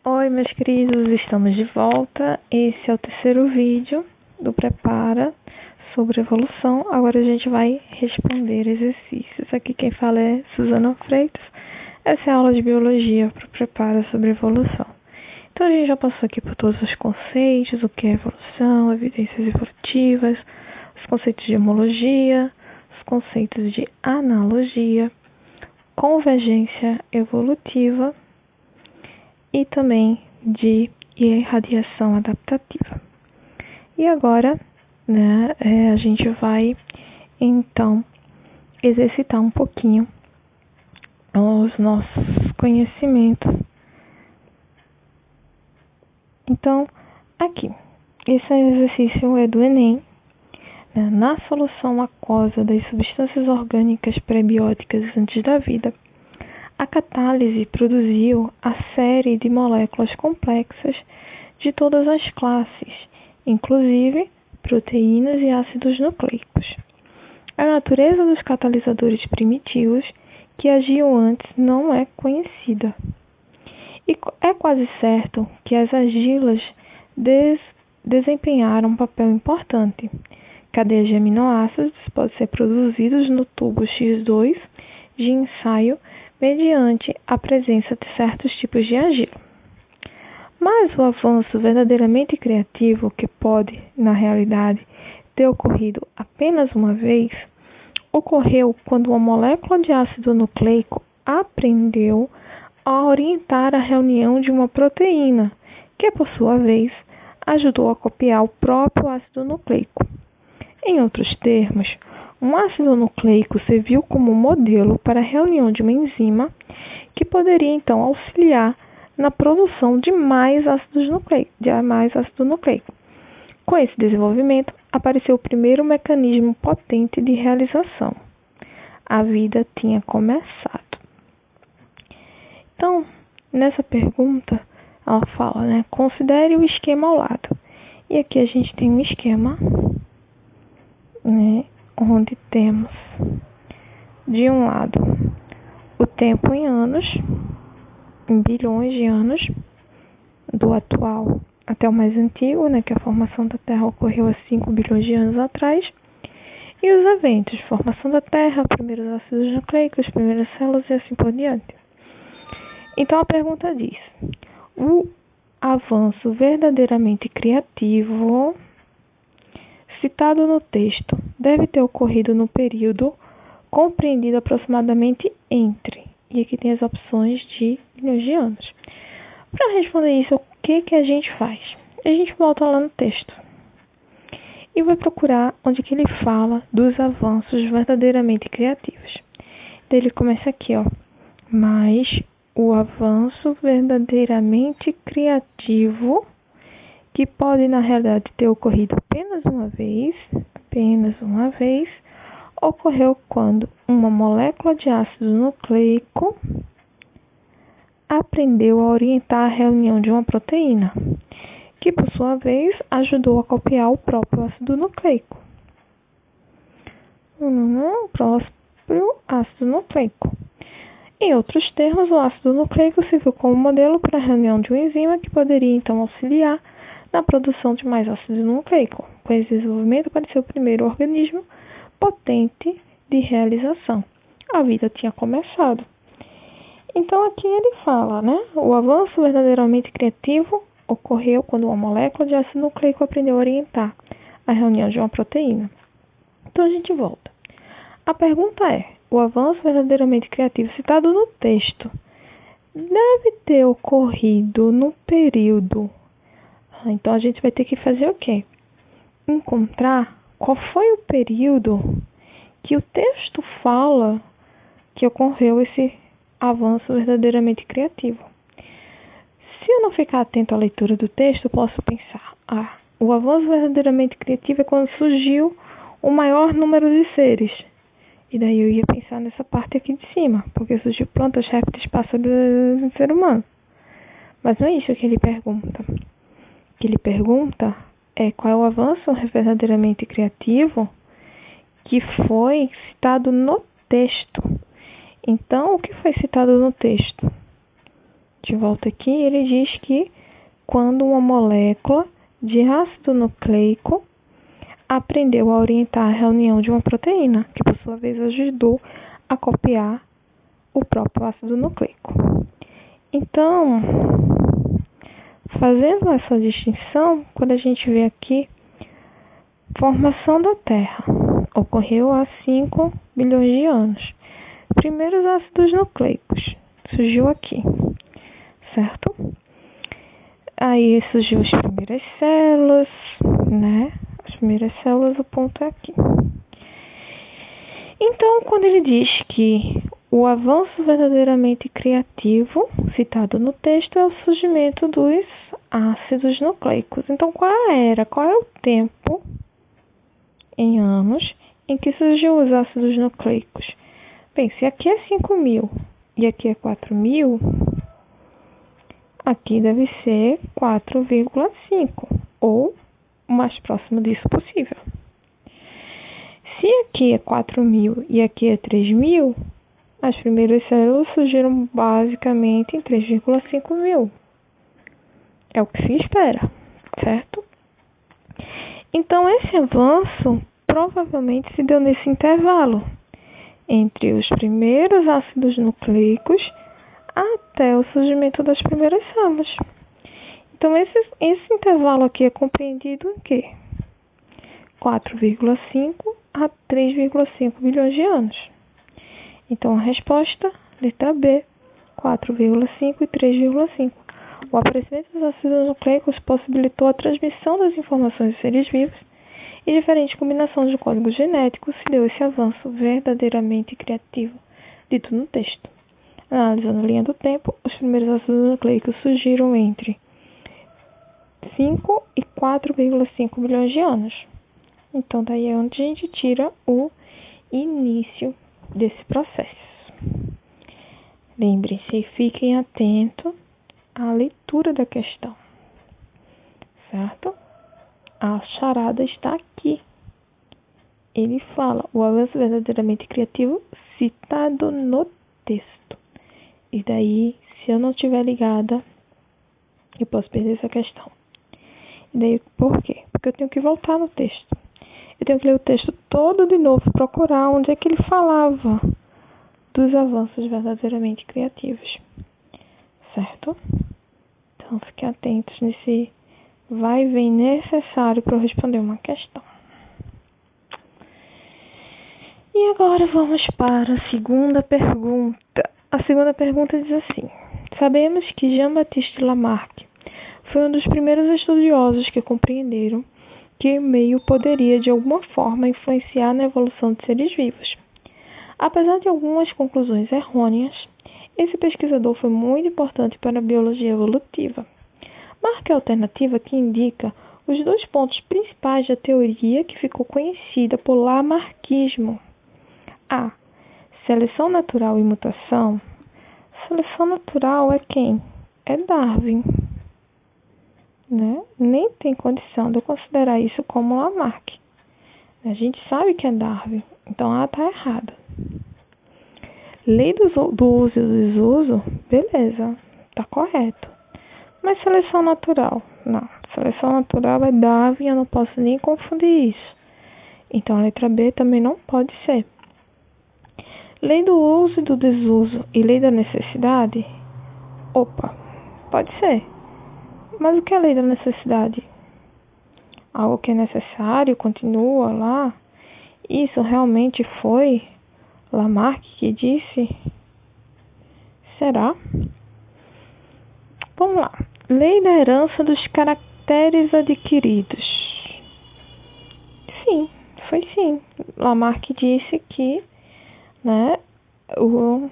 Oi, meus queridos, estamos de volta. Esse é o terceiro vídeo do Prepara sobre evolução. Agora a gente vai responder exercícios. Aqui quem fala é Suzana Freitas. Essa é a aula de biologia para o Prepara sobre evolução. Então a gente já passou aqui por todos os conceitos, o que é evolução, evidências evolutivas, os conceitos de homologia, os conceitos de analogia, convergência evolutiva e também de irradiação adaptativa. E agora, a gente vai, então, exercitar um pouquinho os nossos conhecimentos. Então, aqui, esse exercício é do Enem. Na solução aquosa das substâncias orgânicas prebióticas antes da vida, a catálise produziu a série de moléculas complexas de todas as classes, inclusive proteínas e ácidos nucleicos. A natureza dos catalisadores primitivos que agiam antes não é conhecida. E é quase certo que as argilas desempenharam um papel importante. Cadeias de aminoácidos podem ser produzidos no tubo X2 de ensaio mediante a presença de certos tipos de argila. Mas o avanço verdadeiramente criativo, que pode, na realidade, ter ocorrido apenas uma vez, ocorreu quando uma molécula de ácido nucleico aprendeu a orientar a reunião de uma proteína, que, por sua vez, ajudou a copiar o próprio ácido nucleico. Em outros termos, um ácido nucleico serviu como modelo para a reunião de uma enzima que poderia, então, auxiliar na produção de mais ácido nucleico. Com esse desenvolvimento, apareceu o primeiro mecanismo potente de realização. A vida tinha começado. Então, nessa pergunta, ela fala, considere o esquema ao lado. E aqui a gente tem um esquema, onde temos, de um lado, o tempo em anos, em bilhões de anos, do atual até o mais antigo, que a formação da Terra ocorreu há 5 bilhões de anos atrás, e os eventos, formação da Terra, primeiros ácidos nucleicos, primeiras células e assim por diante. Então a pergunta diz: o avanço verdadeiramente criativo citado no texto deve ter ocorrido no período compreendido aproximadamente entre, e aqui tem as opções de milhões de anos. Para responder isso, o que a gente faz? A gente volta lá no texto e vai procurar onde que ele fala dos avanços verdadeiramente criativos. Então, ele começa aqui, mas o avanço verdadeiramente criativo, que pode, na realidade, ter ocorrido apenas uma vez, ocorreu quando uma molécula de ácido nucleico aprendeu a orientar a reunião de uma proteína, que, por sua vez, ajudou a copiar o próprio ácido nucleico. O próprio ácido nucleico. Em outros termos, o ácido nucleico serviu como modelo para a reunião de uma enzima que poderia, então, auxiliar na produção de mais ácido nucleico. Com esse desenvolvimento, apareceu o primeiro organismo potente de realização. A vida tinha começado. Então, aqui ele fala, o avanço verdadeiramente criativo ocorreu quando uma molécula de ácido nucleico aprendeu a orientar a reunião de uma proteína. Então, a gente volta. A pergunta é: o avanço verdadeiramente criativo citado no texto deve ter ocorrido no período. Então, a gente vai ter que fazer o quê? Encontrar qual foi o período que o texto fala que ocorreu esse avanço verdadeiramente criativo. Se eu não ficar atento à leitura do texto, eu posso pensar: o avanço verdadeiramente criativo é quando surgiu o maior número de seres. E daí eu ia pensar nessa parte aqui de cima, porque surgiu plantas, répteis, pássaros e ser humano. Mas não é isso que ele pergunta. O que ele pergunta é qual é o avanço verdadeiramente criativo que foi citado no texto. Então, o que foi citado no texto? De volta aqui, ele diz que quando uma molécula de ácido nucleico aprendeu a orientar a reunião de uma proteína, que por sua vez ajudou a copiar o próprio ácido nucleico. Então, fazendo essa distinção, quando a gente vê aqui, formação da Terra ocorreu há 5 bilhões de anos. Primeiros ácidos nucleicos surgiu aqui, certo? Aí surgiu as primeiras células, né? As primeiras células, o ponto é aqui. Então, quando ele diz que o avanço verdadeiramente criativo, citado no texto, é o surgimento dos ácidos nucleicos. Então, qual é o tempo, em anos, em que surgiu os ácidos nucleicos? Bem, se aqui é 5.000 e aqui é 4.000, aqui deve ser 4,5, ou o mais próximo disso possível. Se aqui é 4.000 e aqui é 3.000, as primeiras células surgiram basicamente em 3,5 mil. É o que se espera, certo? Então, esse avanço provavelmente se deu nesse intervalo, entre os primeiros ácidos nucleicos até o surgimento das primeiras células. Então, esse intervalo aqui é compreendido em quê? 4,5 a 3,5 bilhões de anos. Então, a resposta, letra B, 4,5 e 3,5. O aparecimento dos ácidos nucleicos possibilitou a transmissão das informações dos seres vivos e diferentes combinações de código genético se deu esse avanço verdadeiramente criativo, dito no texto. Analisando a linha do tempo, os primeiros ácidos nucleicos surgiram entre 5 e 4,5 bilhões de anos. Então, daí é onde a gente tira o início desse processo. Lembrem-se e fiquem atentos à leitura da questão, certo? A charada está aqui. Ele fala o avanço verdadeiramente criativo citado no texto. E daí, se eu não estiver ligada, eu posso perder essa questão. E daí, por quê? Porque eu tenho que voltar no texto. Eu tenho que ler o texto todo de novo, procurar onde é que ele falava dos avanços verdadeiramente criativos, certo? Então, fiquem atentos nesse vai e vem necessário para eu responder uma questão. E agora vamos para a segunda pergunta. A segunda pergunta diz assim: sabemos que Jean-Baptiste Lamarck foi um dos primeiros estudiosos que compreenderam que o meio poderia de alguma forma influenciar na evolução de seres vivos. Apesar de algumas conclusões errôneas, esse pesquisador foi muito importante para a biologia evolutiva. Marca a alternativa que indica os 2 pontos principais da teoria que ficou conhecida por lamarckismo. A. Seleção natural e mutação. Seleção natural é quem? É Darwin. Né? Nem tem condição de eu considerar isso como Lamarck. A gente sabe que é Darwin, então ela está errada. Lei do uso e do desuso, beleza, está correto. Mas seleção natural, não. Seleção natural é Darwin, eu não posso nem confundir isso. Então a letra B também não pode ser. Lei do uso e do desuso e lei da necessidade? Opa, pode ser. Mas o que é a lei da necessidade? Algo que é necessário, continua lá? Isso realmente foi Lamarck que disse? Será? Vamos lá. Lei da herança dos caracteres adquiridos. Sim, foi sim. Lamarck disse que, né, o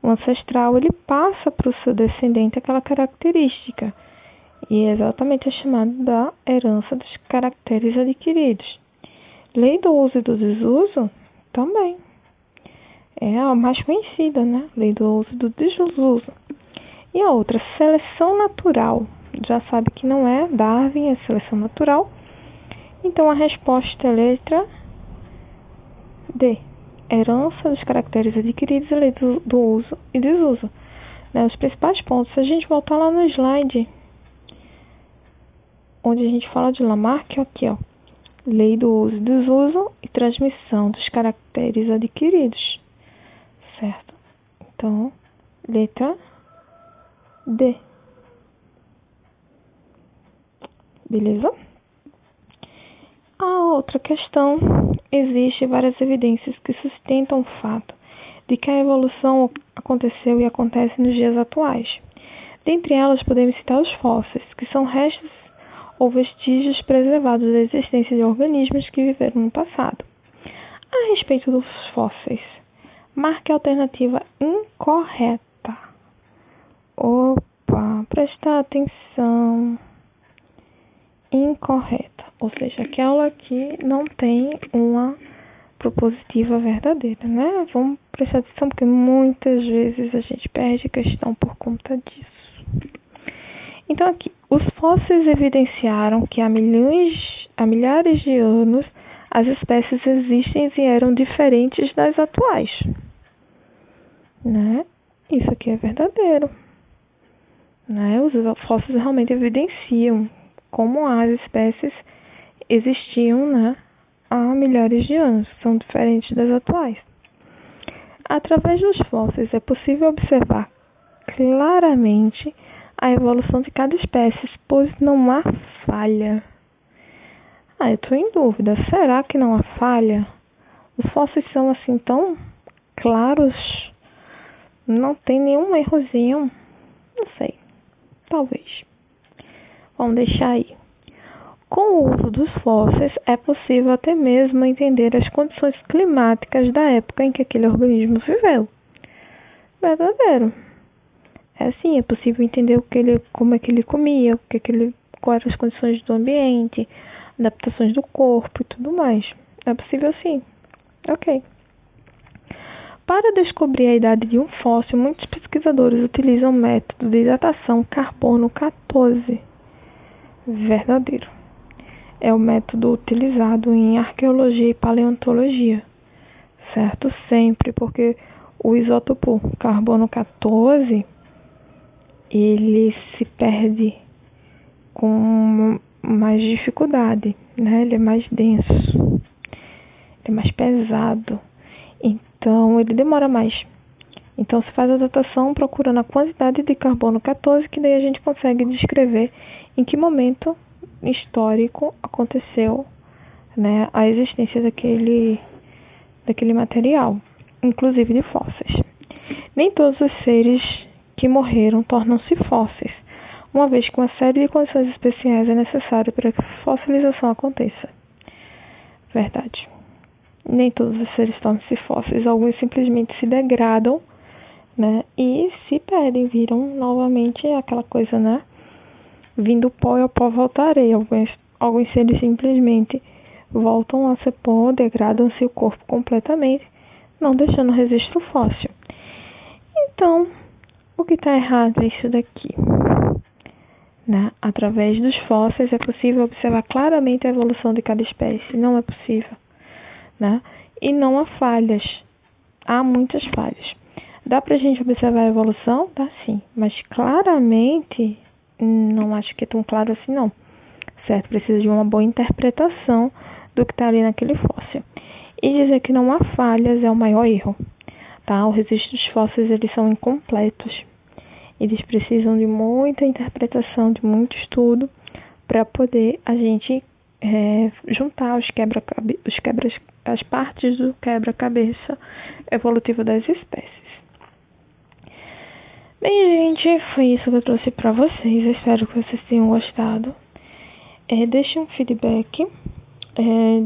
ancestral ele passa para o seu descendente aquela característica. E é exatamente a chamada da herança dos caracteres adquiridos. Lei do uso e do desuso também. É a mais conhecida, né? Lei do uso e do desuso. E a outra, seleção natural. Já sabe que não é Darwin, é seleção natural. Então a resposta é a letra D. Herança dos caracteres adquiridos, a lei do uso e desuso. né, os principais pontos. Se a gente voltar lá no slide, onde a gente fala de Lamarck, aqui, ó, lei do uso e desuso e transmissão dos caracteres adquiridos, certo? Então, letra D. Beleza? A outra questão, existe várias evidências que sustentam o fato de que a evolução aconteceu e acontece nos dias atuais. Dentre elas, podemos citar os fósseis, que são restos ou vestígios preservados da existência de organismos que viveram no passado. A respeito dos fósseis, marque a alternativa incorreta. Opa, prestar atenção. Incorreta, ou seja, aquela que não tem uma propositiva verdadeira, né? Vamos prestar atenção porque muitas vezes a gente perde questão por conta disso. Então aqui, os fósseis evidenciaram que há milhares de anos as espécies existem e eram diferentes das atuais, né? Isso aqui é verdadeiro, né? Os fósseis realmente evidenciam como as espécies existiam, né, há milhares de anos, são diferentes das atuais. Através dos fósseis é possível observar claramente a evolução de cada espécie, pois não há falha. Eu estou em dúvida, será que não há falha? Os fósseis são assim tão claros? Não tem nenhum errozinho? Não sei, talvez. Vamos deixar aí. Com o uso dos fósseis, é possível até mesmo entender as condições climáticas da época em que aquele organismo viveu. Verdadeiro. Sim, é possível entender como é que ele comia, quais eram as condições do ambiente, adaptações do corpo e tudo mais. É possível sim. Ok. Para descobrir a idade de um fóssil, muitos pesquisadores utilizam o método de datação carbono 14. Verdadeiro. É o método utilizado em arqueologia e paleontologia, certo? Sempre, porque o isótopo carbono 14, ele se perde com mais dificuldade, né? Ele é mais denso, ele é mais pesado, então ele demora mais. Então se faz a datação procurando a quantidade de carbono 14, que daí a gente consegue descrever em que momento histórico aconteceu, né, a existência daquele material, inclusive de fósseis. Nem todos os seres que morreram tornam-se fósseis, uma vez que uma série de condições especiais é necessária para que a fossilização aconteça. Verdade. Nem todos os seres tornam-se fósseis, alguns simplesmente se degradam, né, e se perdem, viram novamente aquela coisa, né? Vindo pó e ao pó voltarei. Alguns seres simplesmente voltam a ser pó, degradam-se o corpo completamente, não deixando registro fóssil. Então, o que está errado é isso daqui, né? Através dos fósseis é possível observar claramente a evolução de cada espécie. Não é possível, né? E não há falhas. Há muitas falhas. Dá pra gente observar a evolução? Dá sim, mas claramente não acho que é tão claro assim não, certo? Precisa de uma boa interpretação do que está ali naquele fóssil. E dizer que não há falhas é o maior erro, tá? Os registros fósseis, eles são incompletos. Eles precisam de muita interpretação, de muito estudo, para poder a gente juntar as partes do quebra-cabeça evolutivo das espécies. Bem, gente, foi isso que eu trouxe para vocês. Eu espero que vocês tenham gostado. Deixem um feedback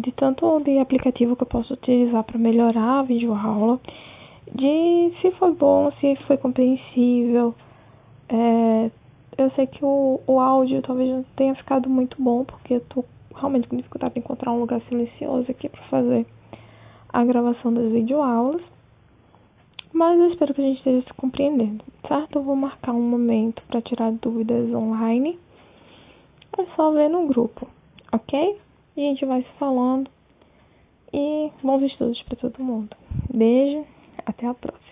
de tanto de aplicativo que eu posso utilizar para melhorar a videoaula, de se foi bom, se foi compreensível. Eu sei que o áudio talvez não tenha ficado muito bom, porque eu tô realmente com dificuldade de encontrar um lugar silencioso aqui para fazer a gravação das videoaulas. Mas eu espero que a gente esteja se compreendendo, certo? Eu vou marcar um momento para tirar dúvidas online. É só ver no grupo, ok? E a gente vai se falando. E bons estudos para todo mundo. Beijo, até a próxima.